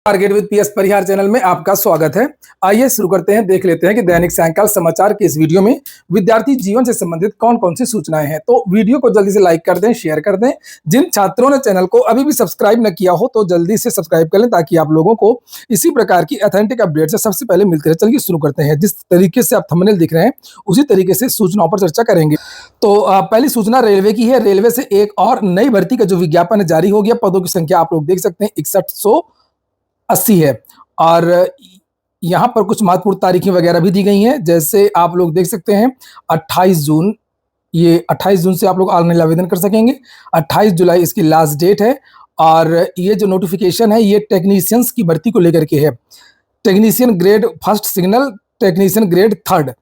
Target with PS Parihar channel में आपका स्वागत है। आइए शुरू करते हैं, देख लेते हैं कि दैनिक सायंकाल समाचार के इस वीडियो में विद्यार्थी जीवन से संबंधित कौन कौन सी सूचनाएं हैं। तो वीडियो को जल्दी से लाइक कर दें, शेयर कर दें। जिन छात्रों ने चैनल को अभी भी सब्सक्राइब न किया हो तो जल्दी से सब्सक्राइब कर लें ताकि आप लोगों को इसी प्रकार की ऑथेंटिक अपडेट से सबसे पहले मिलते रहे। चलिए शुरू करते हैं। जिस तरीके से आप थंबनेल दिख रहे हैं उसी तरीके से सूचनाओं पर चर्चा करेंगे। तो पहली सूचना रेलवे की है। रेलवे से एक और नई भर्ती का जो विज्ञापन जारी हो गया। पदों की संख्या आप लोग देख सकते हैं 6180 है और यहाँ पर कुछ महत्वपूर्ण तारीखें वगैरह भी दी गई हैं। जैसे आप लोग देख सकते हैं 28 जून, ये 28 जून से आप लोग ऑनलाइन आवेदन कर सकेंगे। 28 जुलाई इसकी लास्ट डेट है और ये जो नोटिफिकेशन है ये टेक्नीशियंस की भर्ती को लेकर के है। Technician grade first signal, technician grade third,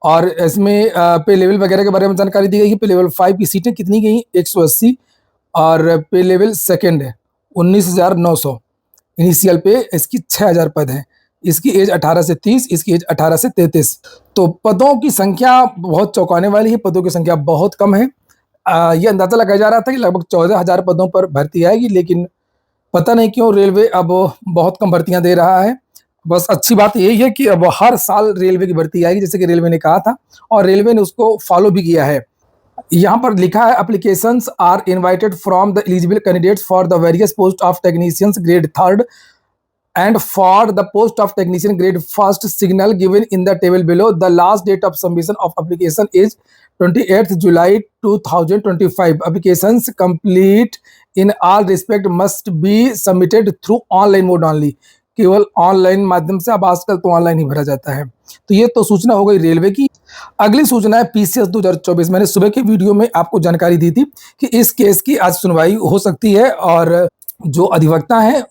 और इसमें पे लेवल वगैरह के बारे में जानकारी दी गई है। पे लेवल 5 की सीटें कितनी गई 180 और पे लेवल सेकेंड है 19,900। इनिशियल पे इसकी 6,000 पद हैं। इसकी एज 18 से 30, इसकी एज 18 से 33। तो पदों की संख्या बहुत चौंकाने वाली है, पदों की संख्या बहुत कम है। ये अंदाजा लगाया जा रहा था कि लगभग 14,000 पदों पर भर्ती आएगी, लेकिन पता नहीं क्यों रेलवे अब बहुत कम भर्तियां दे रहा है। बस अच्छी बात यही है कि अब हर साल रेलवे की भर्ती आएगी, जैसे कि रेलवे ने कहा था और रेलवे ने उसको फॉलो भी किया है। यहाँ पर लिखा है applications are invited from the eligible candidates for the various post of technicians grade third and for the post of technician grade first signal given in the table below. The last date of submission of application is 28th July 2025. Applications complete in all respect must be submitted through online mode only. केवल online माध्यम से, अब आजकल तो online ही भरा जाता है। तो ये तो सूचना हो गई रेलवे की। अगली सूचना है पीसीएस 2024। मैंने सुबह के वीडियो में आपको जानकारी दी थी कि इस केस की आज सुनवाई हो सकती है और जो अधिवक्ता हैं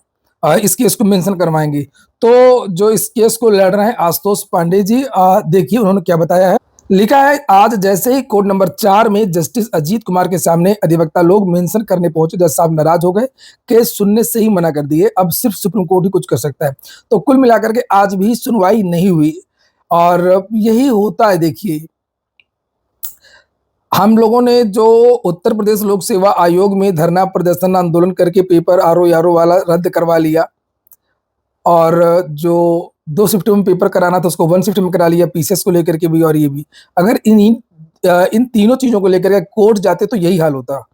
इस केस को मेंशन करवाएंगे। तो जो इस केस को लड़ रहे हैं आशुतोष पांडे जी, देखिए उन्होंने क्या बताया है। लिखा है आज जैसे ही कोर्ट नंबर 4 में जस्टिस अजीत कुमार के सामने अधिवक्ता लोग मेंशन करने पहुंचे, जज साहब नाराज हो गए, केस सुनने से ही मना कर दिए। अब सिर्फ सुप्रीम कोर्ट ही कुछ कर सकता है। तो कुल मिलाकर के आज भी सुनवाई नहीं हुई और यही होता है। देखिए हम लोगों ने जो उत्तर प्रदेश लोक सेवा आयोग में धरना प्रदर्शन आंदोलन करके पेपर आरओ वाला रद्द करवा लिया और जो 2 शिफ्ट में पेपर कराना था उसको 1 शिफ्ट में करा लिया, पीसीएस को लेकर के भी और ये भी। अगर इन तीनों चीजों को लेकर के कोर्ट जाते तो यही हाल होता।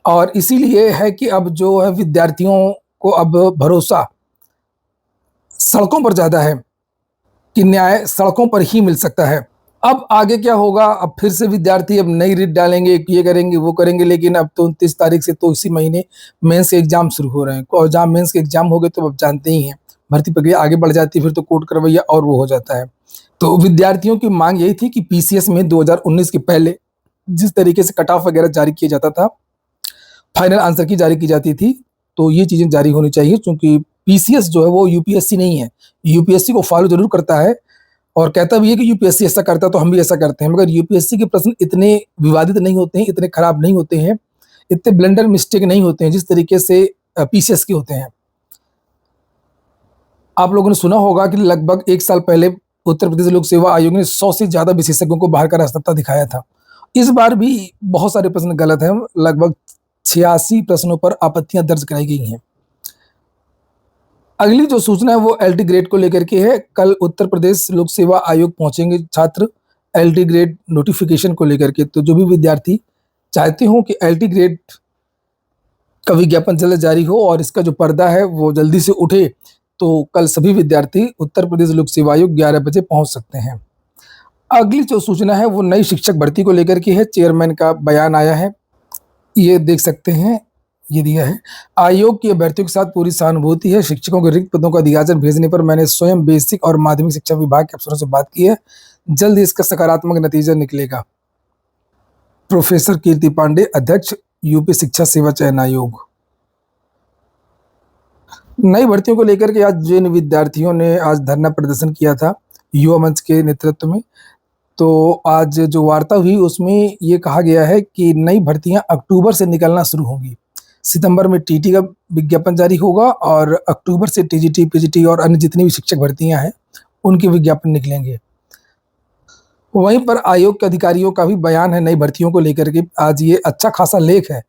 और इसीलिए है कि अब जो है विद्यार्थियों को अब भरोसा सड़कों पर ज्यादा है कि न्याय सड़कों पर ही मिल सकता है। अब आगे क्या होगा, अब फिर से विद्यार्थी अब नई रिट डालेंगे, ये करेंगे वो करेंगे, लेकिन अब तो 29 तारीख से तो इसी महीने मेंस के एग्जाम शुरू हो रहे हैं और जहाँ मेंस के एग्जाम हो गए तो अब जानते ही हैं भर्ती प्रक्रिया आगे बढ़ जाती है, फिर तो कोर्ट करवैया और वो हो जाता है। तो विद्यार्थियों की मांग यही थी कि पीसीएस में 2019 के पहले जिस तरीके से कट ऑफ वगैरह जारी किया जाता था, फाइनल आंसर की जारी की जाती थी, तो ये चीजें जारी होनी चाहिए। क्योंकि पीसीएस जो है वो यूपीएससी नहीं है। यूपीएससी को फॉलो जरूर करता है और कहता भी है कि यूपीएससी ऐसा करता है तो हम भी ऐसा करते हैं, मगर यूपीएससी के प्रश्न इतने विवादित नहीं होते हैं, इतने खराब नहीं होते हैं, इतने ब्लंडर मिस्टेक नहीं होते हैं जिस तरीके से पीसीएस के होते हैं। आप लोगों ने सुना होगा कि लगभग 1 साल पहले उत्तर प्रदेश लोक सेवा आयोग ने 100 से ज्यादा विशेषज्ञों को बाहर का रास्ता दिखाया था। इस बार भी बहुत सारे प्रश्न गलत हैं, लगभग 86 प्रश्नों पर आपत्तियां दर्ज कराई गई हैं। अगली जो सूचना है वो एलटी ग्रेड को लेकर के है। कल उत्तर प्रदेश लोक सेवा आयोग पहुंचेंगे छात्र एलटी ग्रेड नोटिफिकेशन को लेकर के। तो जो भी विद्यार्थी चाहते हो कि एलटी ग्रेड का विज्ञापन जल्द जारी हो और इसका जो पर्दा है वो जल्दी से उठे, तो कल सभी विद्यार्थी उत्तर प्रदेश लोक सेवा आयोग 11 बजे पहुंच सकते हैं। अगली जो सूचना है वो नई शिक्षक भर्ती को लेकर के है। चेयरमैन का बयान आया है, ये देख सकते हैं, ये दिया है। आयोग की अभ्यर्थियों के साथ पूरी सहानुभूति है। शिक्षकों के रिक्त पदों का अधियाचन भेजने पर मैंने स्वयं बेसिक और माध्यमिक शिक्षा विभाग के अफसरों से बात की है, जल्द ही इसका सकारात्मक नतीजा निकलेगा। प्रोफेसर कीर्ति पांडे, अध्यक्ष यूपी शिक्षा सेवा चयन आयोग। नई भर्तियों को लेकर के आज जिन विद्यार्थियों ने आज धरना प्रदर्शन किया था युवा मंच के नेतृत्व में, तो आज जो वार्ता हुई उसमें ये कहा गया है कि नई भर्तियां अक्टूबर से निकलना शुरू होंगी। सितंबर में टीटी का विज्ञापन जारी होगा और अक्टूबर से टीजीटी, पीजीटी और अन्य जितनी भी शिक्षक भर्तियां हैं उनके विज्ञापन निकलेंगे। वहीं पर आयोग के अधिकारियों का भी बयान है नई भर्तियों को लेकर के। आज ये अच्छा खासा लेख है,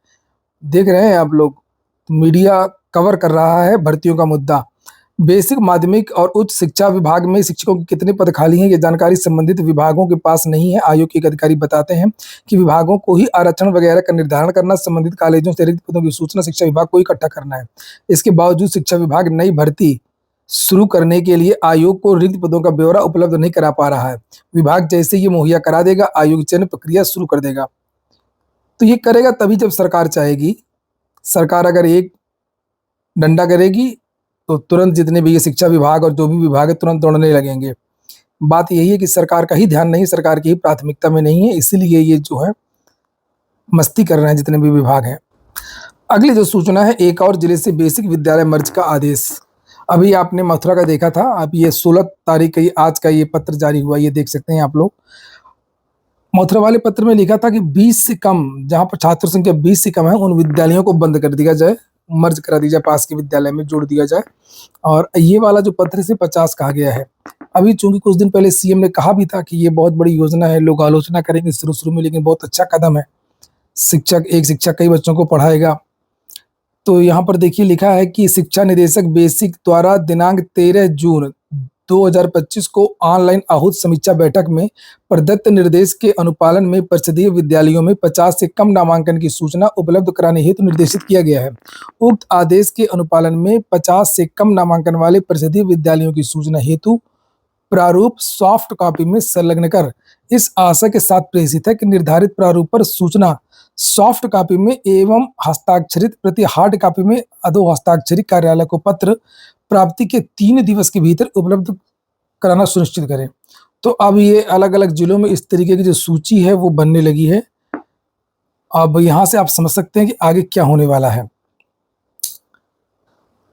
देख रहे हैं आप लोग, मीडिया कवर कर रहा है भर्तियों का मुद्दा। बेसिक, माध्यमिक और उच्च शिक्षा विभाग में शिक्षकों के कितने पद खाली हैं, ये जानकारी संबंधित विभागों के पास नहीं है। आयोग के एक अधिकारी बताते हैं कि विभागों को ही आरक्षण वगैरह का निर्धारण करना, संबंधित कॉलेजों से रिक्त पदों की सूचना शिक्षा विभाग को इकट्ठा करना है। इसके बावजूद शिक्षा विभाग नई भर्ती शुरू करने के लिए आयोग को रिक्त पदों का ब्यौरा उपलब्ध नहीं करा पा रहा है। विभाग जैसे ये मुहैया करा देगा, आयोग चयन प्रक्रिया शुरू कर देगा। तो ये करेगा तभी जब सरकार चाहेगी। सरकार अगर एक डंडा करेगी तो तुरंत जितने भी ये शिक्षा विभाग और जो भी विभाग है तुरंत दौड़ने लगेंगे। बात यही है कि सरकार का ही ध्यान नहीं, सरकार की ही प्राथमिकता में नहीं है, इसीलिए ये जो है मस्ती कर रहे हैं जितने भी विभाग हैं। अगली जो सूचना है, एक और जिले से बेसिक विद्यालय मर्ज का आदेश। अभी आपने मथुरा का देखा था, अब ये 16 तारीख का आज का ये पत्र जारी हुआ, ये देख सकते हैं आप लोग। मथुरा वाले पत्र में लिखा था कि 20 से कम, जहां पर छात्र संख्या 20 से कम है, उन विद्यालयों को बंद कर दिया जाए, मर्ज करा दिया जाए, पास के विद्यालय में जोड़ दिया जाए। और ये वाला जो पत्र से 50 कहा गया है। अभी चूंकि कुछ दिन पहले सीएम ने कहा भी था कि ये बहुत बड़ी योजना है, लोग आलोचना करेंगे शुरू में, लेकिन बहुत अच्छा कदम है। एक शिक्षक कई बच्चों को पढ़ाएगा। तो यहाँ पर देखिए लिखा है कि शिक्षा निदेशक बेसिक द्वारा दिनांक 13 जून 2025 को ऑनलाइन आहूत समीक्षा बैठक में प्रदत्त निर्देश के अनुपालन में परिषदीय विद्यालयों में 50 से कम नामांकन की सूचना उपलब्ध कराने हेतु निर्देशित किया गया है। उक्त आदेश के अनुपालन में 50 से कम नामांकन वाले परिषदीय विद्यालयों की सूचना हेतु प्रारूप सॉफ्ट कॉपी में संलग्न कर इस आशय के साथ प्रेषित है कि निर्धारित प्रारूप पर सूचना सॉफ्ट कॉपी में एवं हस्ताक्षरित प्रति हार्ड कॉपी में अधो हस्ताक्षरित कार्यालय को पत्र प्राप्ति के 3 दिवस के भीतर उपलब्ध कराना सुनिश्चित करें। तो अब ये अलग अलग जिलों में इस तरीके की जो सूची है वो बनने लगी है। अब यहाँ से आप समझ सकते हैं कि आगे क्या होने वाला है।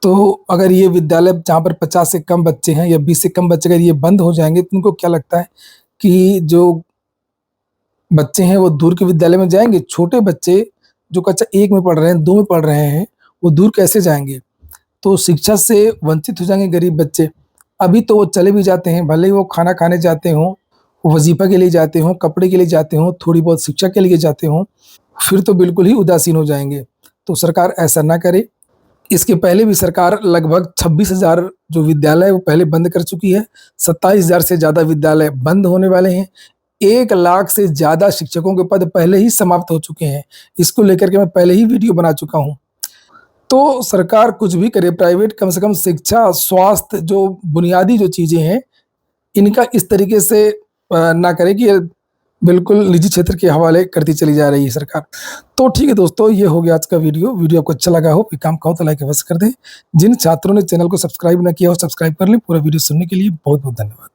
तो अगर ये विद्यालय जहाँ पर 50 से कम बच्चे हैं या 20 से कम बच्चे अगर ये बंद हो जाएंगे, तो उनको क्या लगता है कि जो बच्चे हैं वो दूर के विद्यालय में जाएंगे? छोटे बच्चे जो कक्षा 1 में पढ़ रहे हैं, 2 में पढ़ रहे हैं, वो दूर कैसे जाएंगे? तो शिक्षा से वंचित हो जाएंगे गरीब बच्चे। अभी तो वो चले भी जाते हैं, भले ही वो खाना खाने जाते हों, वजीफा के लिए जाते हों, कपड़े के लिए जाते हों, थोड़ी बहुत शिक्षा के लिए जाते हों, फिर तो बिल्कुल ही उदासीन हो जाएंगे। तो सरकार ऐसा ना करे। इसके पहले भी सरकार लगभग 26,000 जो विद्यालय है वो पहले बंद कर चुकी है। 27,000 से ज़्यादा विद्यालय बंद होने वाले हैं। 1 लाख से ज़्यादा शिक्षकों के पद पहले ही समाप्त हो चुके हैं। इसको लेकर के मैं पहले ही वीडियो बना चुका हूँ। तो सरकार कुछ भी करे, प्राइवेट कम से कम शिक्षा, स्वास्थ्य, जो बुनियादी जो चीज़ें हैं, इनका इस तरीके से ना करे कि बिल्कुल निजी क्षेत्र के हवाले करती चली जा रही है सरकार। तो ठीक है दोस्तों, ये हो गया आज का वीडियो। वीडियो आपको अच्छा लगा हो, काम का हो तो लाइक अवश्य कर दें। जिन छात्रों ने चैनल को सब्सक्राइब ना किया हो, सब्सक्राइब कर लें। पूरा वीडियो सुनने के लिए बहुत बहुत धन्यवाद।